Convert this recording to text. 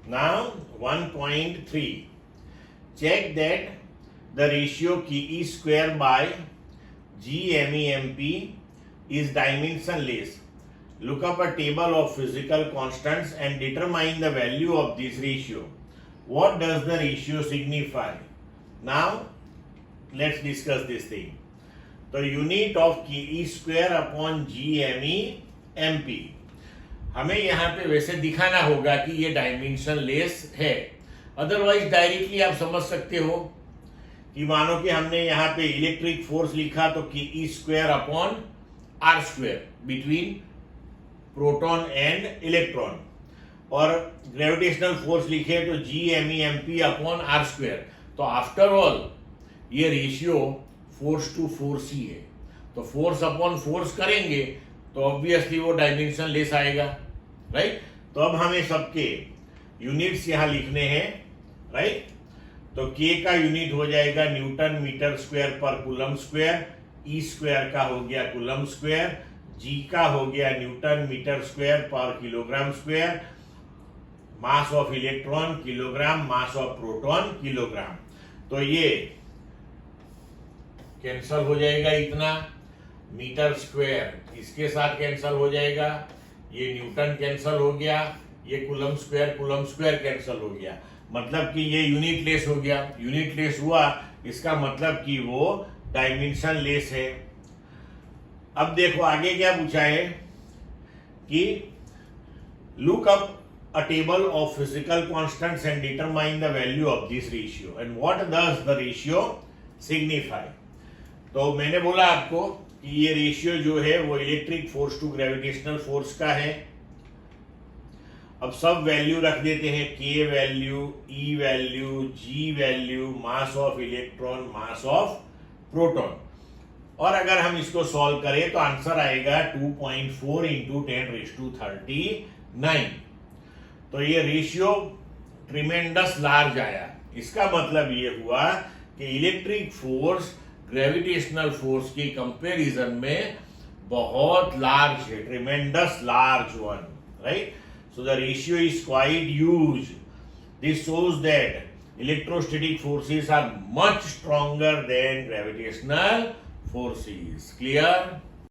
Now 1.3. Check that the ratio Ke square by GMEMP is dimensionless. Look up a table of physical constants and determine the value of this ratio. What does the ratio signify? Now let's discuss this thing. The unit of Ke square upon GMEMP. हमें यहाँ पे वैसे दिखाना होगा कि ये dimension less है, otherwise directly आप समझ सकते हो कि मानो कि हमने यहाँ पे इलेक्ट्रिक फोर्स लिखा तो Ke square upon r square between proton and electron, और ग्रेविटेशनल फोर्स लिखे तो GMEMP अपॉन आर स्क्वायर. तो आफ्टर ऑल ये रेशियो फोर्स टू फोर्स ही है, तो फोर्स अपॉन फोर्स करेंगे तो ऑब्वियसली वो डायमेंशन लेस आएगा, राइट. तो अब हमें सबके यूनिट्स यहाँ लिखने हैं, राइट. तो के का यूनिट हो जाएगा न्यूटन मीटर स्क्वायर पर कूलम स्क्वायर, ई स्क्वायर का हो गया कूलम स्क्वायर, जी का हो गया न्यूटन मीटर स्क्वायर पर kilogram square, mass of electron kilogram, mass of proton kilogram. तो ये कैंसल हो जाएगा, इतना मीटर स्क्वायर इसके साथ कैंसल हो जाएगा, ये न्यूटन कैंसल हो गया, ये कूलम स्क्वायर कैंसल हो गया, मतलब कि ये यूनिट लेस हो गया. यूनिट लेस हुआ इसका मतलब कि वो डायमेंशन लेस है. अब देखो आगे क्या पूछा है कि look up a table of physical constants and determine the value of this ratio. And what does the ratio signify? तो मैंने बोला आपको कि ये रेशियो जो है वो electric force to gravitational force का है. अब सब वैल्यू रख देते हैं, k value, e value, G value, mass of electron, mass of proton, और अगर हम इसको सॉल्व करें तो आंसर आएगा 2.4 इंटू 10⁻39. तो ये रेशियो ट्रिमेंडस लार्ज आया. इसका मतलब ये हुआ कि इलेक्ट्रिक फोर्स ग्रेविटेशनल फोर्स की कंपैरिजन में बहुत लार्ज है, tremendous large one, right. So the ratio is quite huge. This shows that electrostatic forces are much stronger than gravitational forces. Clear?